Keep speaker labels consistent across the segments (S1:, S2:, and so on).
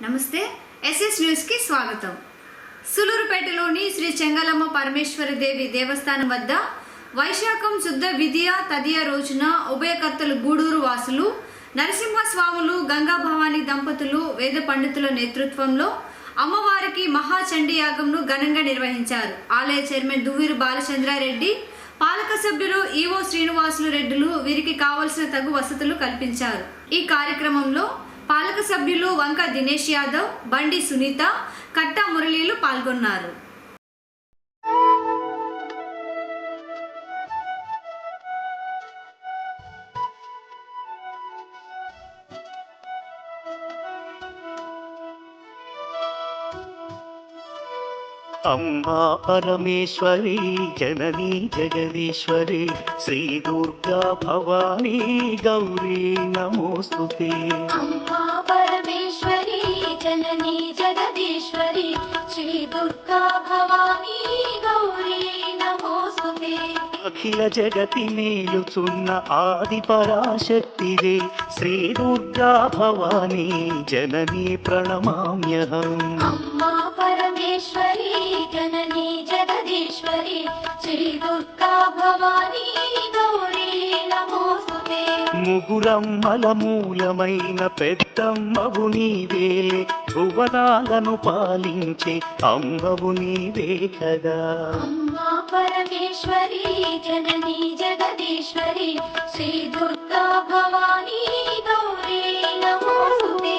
S1: నమస్తే SS news కి స్వాగతం. సులూరుపేటలోని శ్రీ చెంగలమ్మ పరమేశ్వరి దేవి దేవస్థానం వద్ద వైశాఖం శుద్ధ విద్య తదియ రోజున ఉభయకర్తలు గూడూరు వాసులు నరసింహస్వాములు గంగా భవాని దంపతులు వేద పండితుల నేతృత్వంలో అమ్మవారికి మహాచండీ యాగంను ఘనంగా నిర్వహించారు. ఆలయ చైర్మన్ దువ్వూరు బాలచంద్రారెడ్డి, పాలక సభ్యులు ఈవో శ్రీనివాసులు రెడ్డిలు వీరికి కావలసిన తగు వసతులు కల్పించారు. ఈ కార్యక్రమంలో పాలక సభ్యులు వంక దినేష్ యాదవ్, బండి సునీత, కట్టా మురళీలు పాల్గొన్నారు.
S2: अम्मा परमेश्वरी जननी जगदीश्वरी श्री दुर्गा भवानी गौरी नमोस्तुते।
S3: अम्मा परमेश्वरी जननी जगदीश्वरी श्री दुर्गा भवानी गौरी नमोस्तुते।
S2: अखिल जगति मेलुचुन्न आदि पराशक्तिवे श्री दुर्गा भवानी जननी प्रणमाम्यहम्।
S3: अम्मा परमेश्वरी जननी जगदीश्वरी श्री दुर्गा भवानी गौरी नमोस्तुते।
S2: ముగురమ్మల మూలమైన పెద్దమ్మవు నీవేలే, భువనాలను పాలించే అమ్మవు నీవే కదా.
S3: अम्मा परमेश्वरी जननी जगदीश्वरी श्री दुर्गा भवानी गौरी नमोस्तुते।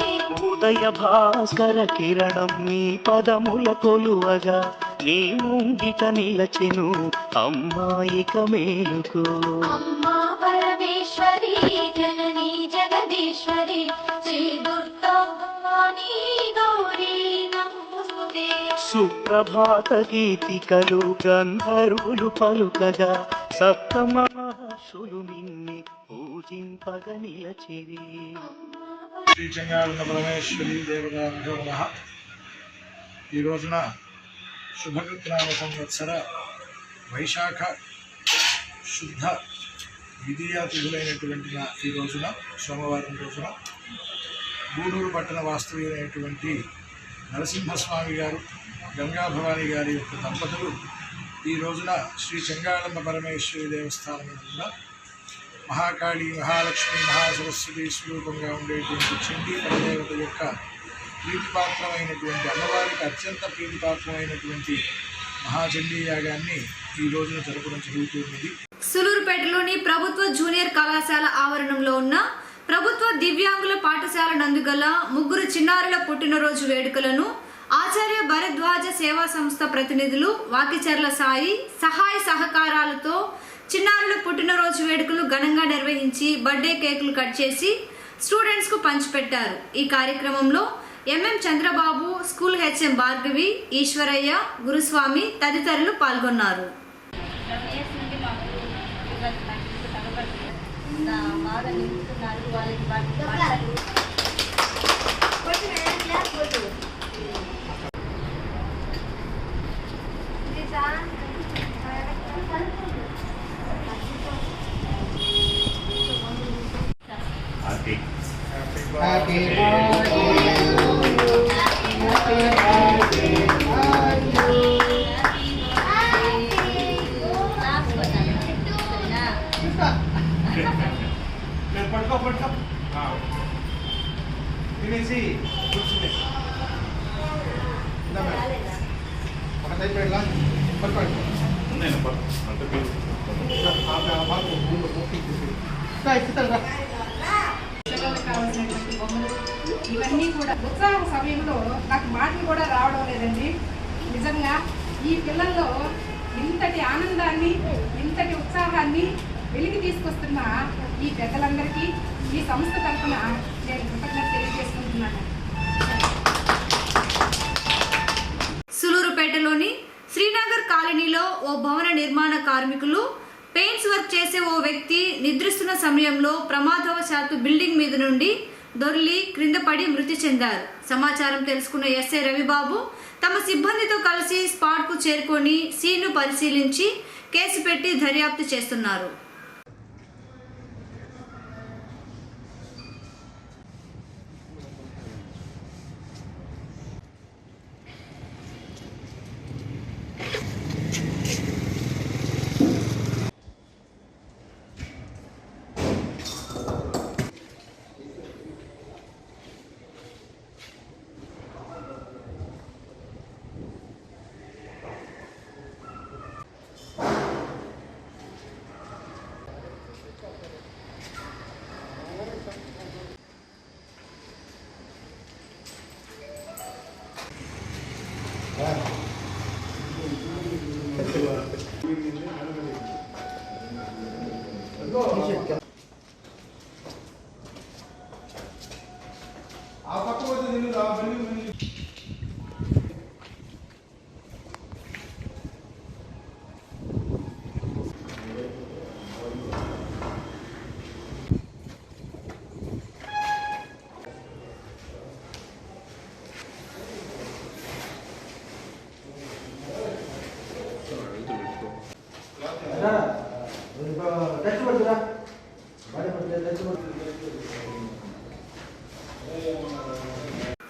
S2: ఉదయ భాస్కర కిరణం నీ పదముల కొలువగా నీ ముంగిట నిలచెను అమ్మాయిక మేలుకు.
S3: अम्मा परमेश्वरी जननी जगदीश्वरी श्री दुर्गा भवानी गौरी नमोस्तुते।
S2: సుప్రభాత గీతికలు గంధర్వులు పలుకగా సప్తమ మహర్షులు నిన్ను పూజింపగ నిలచిరి.
S4: శ్రీ చెంగాలమ్మ పరమేశ్వరి దేవతాభ్యో నమః. ఈ రోజున శుభకృత్నామ సంవత్సర వైశాఖ శుద్ధ ద్వితీయ తిథులైనటువంటి ఈ రోజున సోమవారం రోజున గూడూరు పట్టణ వాస్తవ్యులైనటువంటి నరసింహస్వామి గారు, గంగా భవాని గారి యొక్క దంపతులు ఈ రోజున శ్రీ చెంగాలమ్మ పరమేశ్వరి దేవస్థానం వద్ద మహాకాళి, మహాలక్ష్మి, మహాసరస్వతి స్వరూపంగా ఉండేటువంటి చండీ పరదేవత యొక్క ప్రీతిపాత్రమైనటువంటి అమ్మవారికి అత్యంత ప్రీతిపాత్రమైనటువంటి మహాచండీ యాగాన్ని ఈ రోజున జరపడం జరుగుతున్నది.
S1: సులూరుపేటలోని ప్రభుత్వ జూనియర్ కళాశాల ఆవరణంలో ఉన్న ప్రభుత్వ దివ్యాంగుల పాఠశాల నందుగల ముగ్గురు చిన్నారుల పుట్టినరోజు వేడుకలను ఆచార్య భరద్వాజ సేవా సంస్థ ప్రతినిధులు వాకిచర్ల సాయి సహాయ సహకారాలతో చిన్నారుల పుట్టినరోజు వేడుకలు ఘనంగా నిర్వహించి బర్త్డే కేకులు కట్ చేసి స్టూడెంట్స్కు పంచిపెట్టారు. ఈ కార్యక్రమంలో MM Chandrababu, school HM Bhargavi, Eshwarayya, Guruswamy తదితరులు పాల్గొన్నారు.
S4: Happy పడుకో తినేసి కూర్చునే ఒక టైప్ వెళ్ళా పడుకోండి.
S5: కావాల్సినటువంటి బొమ్మలు ఇవన్నీ కూడా ఉత్సాహ సమయంలో నాకు మాటలు కూడా రావడం లేదండి. నిజంగా ఈ పిల్లల్లో ఇంతటి ఆనందాన్ని, ఇంతటి ఉత్సాహాన్ని వెలికి తీసుకొస్తున్న ఈ పెద్దలందరికీ ఈ సంస్థ తరఫున నేను కృతజ్ఞత తెలియజేసుకుంటున్నాను.
S1: సులూరుపేటలోని శ్రీనగర్ కాలనీలో ఓ భవన నిర్మాణ కార్మికులు పెయింట్స్ వర్క్ చేసే ఓ వ్యక్తి నిద్రిస్తున్న సమయంలో ప్రమాదవశాత్తు బిల్డింగ్ మీద నుండి దొర్లి క్రింద పడి మృతి చెందారు. సమాచారం తెలుసుకున్న ఎస్ఐ రవిబాబు తమ సిబ్బందితో కలిసి స్పాట్కు చేరుకొని సీన్ను పరిశీలించి కేసు పెట్టి దర్యాప్తు చేస్తున్నారు.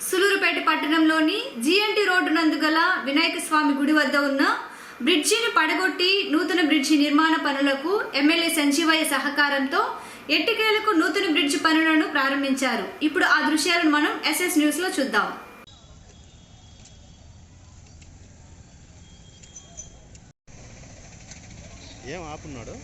S1: సులూరుపేట పట్టణంలోని జిఎన్టీ రోడ్డు నందు గల వినాయక స్వామి గుడి వద్ద ఉన్న బ్రిడ్జిని పడగొట్టి నూతన బ్రిడ్జి నిర్మాణ పనులకు ఎమ్మెల్యే సంజీవయ్య సహకారంతో ఎట్టికేలకు నూతన బ్రిడ్జి పనులను ప్రారంభించారు. ఇప్పుడు ఆ దృశ్యాలను మనం ఎస్ఎస్ న్యూస్ లో చూద్దాం.
S6: ఏం ఆపున్నాడు?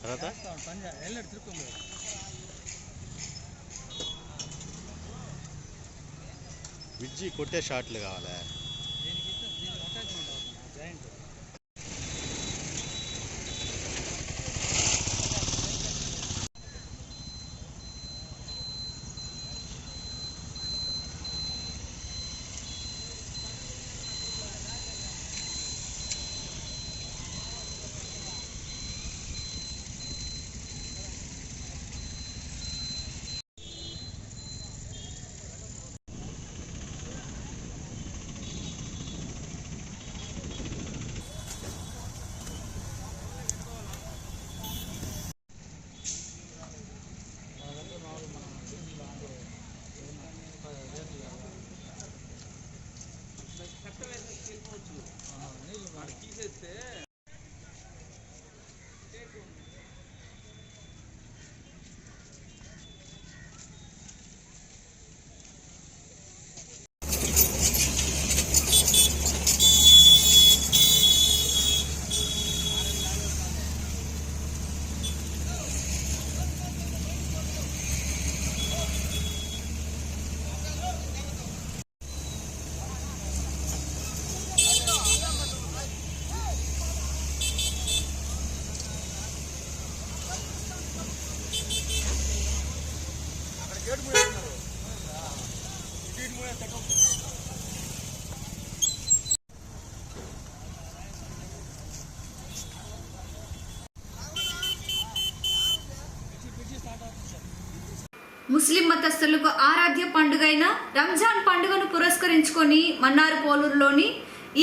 S6: తర్వాత బ్రిడ్జి కొట్టే షాట్లు కావాలా?
S1: ముస్లిం మతస్థులకు ఆరాధ్య పండుగైన రంజాన్ పండుగను పురస్కరించుకొని మన్నార్ పోలూరులోని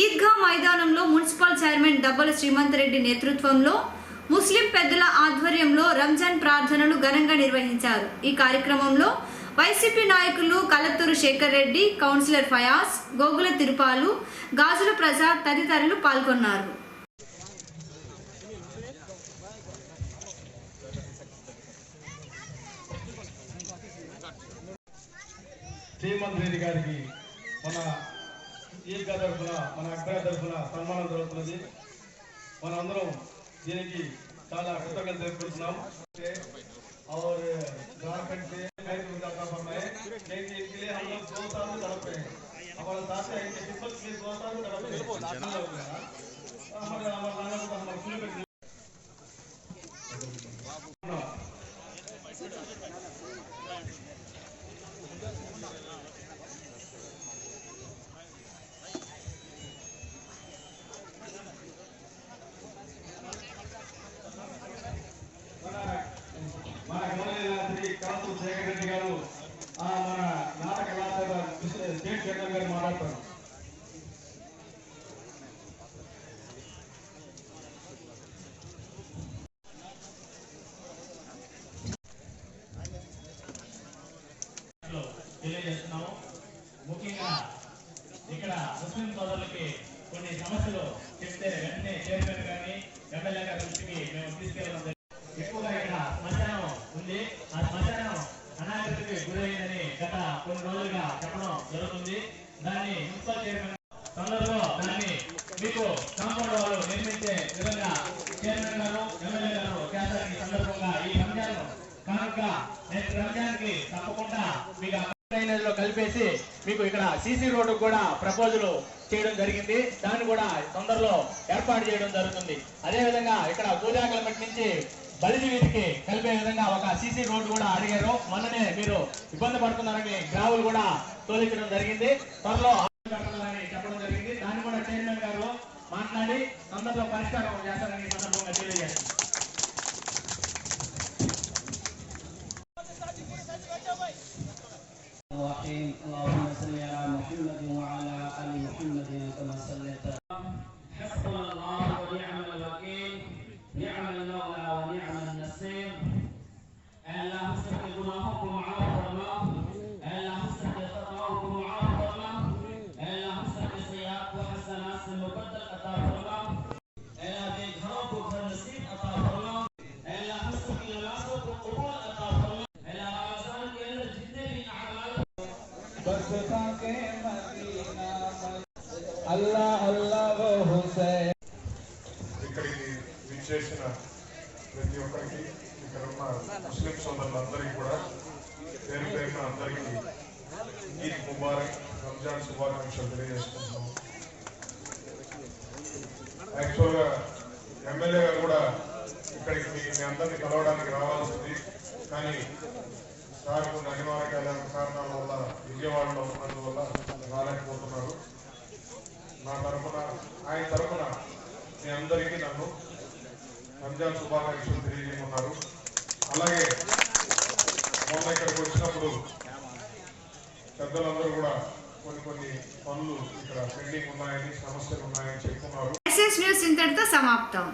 S1: ఈద్గా మైదానంలో మున్సిపల్ చైర్మన్ దబ్బల శ్రీమంత్ రెడ్డి నేతృత్వంలో ముస్లిం పెద్దల ఆధ్వర్యంలో రంజాన్ ప్రార్థనలు ఘనంగా నిర్వహించారు. ఈ కార్యక్రమంలో వైసీపీ నాయకులు కలత్తూరు శేఖర్ రెడ్డి, కౌన్సిలర్ ఫయాజ్, గోగుల తిరుపాలు, గాజుల ప్రసాద్ తదితరులు పాల్గొన్నారు.
S7: శ్రీమంత్ రెడ్డి గారికి మన ఈద్గా తరఫున, మన అగ్ర తరఫున సన్మానం జరుగుతున్నది. మనందరం దీనికి చాలా కృతజ్ఞతలు తెలుపుతున్నాం. और झारखंड से कई गुजराता पड़ रहे हैं, लेकिन इसके लिए हम लोग 2 साल तड़प रहे हैं. हमारे साथ है इनके खिदमत के लिए 2 साल तड़प रहे हैं. हमारे శేఖర్ రెడ్డి గారు మన నాటక కళాశాల స్టేట్ జనరల్ గారు మాట్లాడతారు.
S8: చెప్పడం జరుగుతుంది. దాన్ని మున్సిపల్ చైర్మన్ తొందరలో దాన్ని మీకు కాంపౌండ్ వాళ్ళు నిర్మించే విధంగా చైర్మన్ గారు ఎమ్మెల్యే గారు చేస్తారని సందర్భంగా ఈ రంజాన్ కనుక నెక్స్ట్ రంజాన్ కి తప్పకుండా మీకు డ్రైనేజ్ లో కలిపేసి మీకు ఇక్కడ సీసీ రోడ్డు కూడా ప్రపోజల్ చేయడం జరిగింది. దాన్ని కూడా తొందరలో ఏర్పాటు చేయడం జరుగుతుంది. అదే విధంగా ఇక్కడ పూజాకలమట్టి నుంచి బలిజీ వీధికి కలిపే విధంగా ఒక సీసీ రోడ్డు కూడా అడిగారు. మొన్ననే మీరు ఇబ్బంది పడుతున్నారని గ్రావులు కూడా తోలించడం జరిగింది. త్వరలో చెప్పడం జరిగింది. దాన్ని కూడా చైర్మన్ గారు మాట్లాడి తొందరలో పరిష్కారం చేస్తారని సందర్భంగా తెలియజేస్తారు.
S9: اللهم صل على محمد وعلى ال محمد كما صليت. حسبنا الله ونعم الوكيل نعم المولى ونعم النصير. اللهم استغفر ذنوبكم وعافنا اللهم استغفر خطاياكم وعافنا اللهم استغفر سيئات وحسنات المبدل عطا فرما الا بغفرك وغفر نصيب عطا فرما اللهم استغفر نمازك وقبول عطا فرما الا رمضان के अंदर जितने भी अमाल
S7: అల్లాహ్ అల్లాహ్ హుసైన్. ఇక్కడికి విచ్చేసిన ప్రతి ఒక్కరికి, ఇక్కడ ఉన్న ముస్లిం సోదరులందరికీ కూడా పేరు పేరున అందరికీ ఈద్ ముబారక్, రంజాన్ శుభాకాంక్షలు తెలియజేసుకుంటున్నాం. యాక్చువల్గా ఎమ్మెల్యే గారు కూడా ఇక్కడికి మీ అందరినీ కలవడానికి రావాల్సింది, కానీ సార్ కొన్ని అనివార్య కారణాల వల్ల విజయవాడలో ఉన్నందువల్ల రాలేకపోతున్నారు. నా తరఫున, ఆయన తరఫున మీ అందరికీ నన్ను రంజాన్ శుభాకాంక్షలు తెలియజేయమన్నారు. అలాగే మొన్న ఇక్కడికి వచ్చినప్పుడు పెద్దలందరూ కూడా కొన్ని పనులు ఇక్కడ పెండింగ్ ఉన్నాయని, సమస్యలు ఉన్నాయని చెప్తున్నారు.
S1: ఎస్ఎస్ న్యూస్ ఇంతటితో సమాప్తం.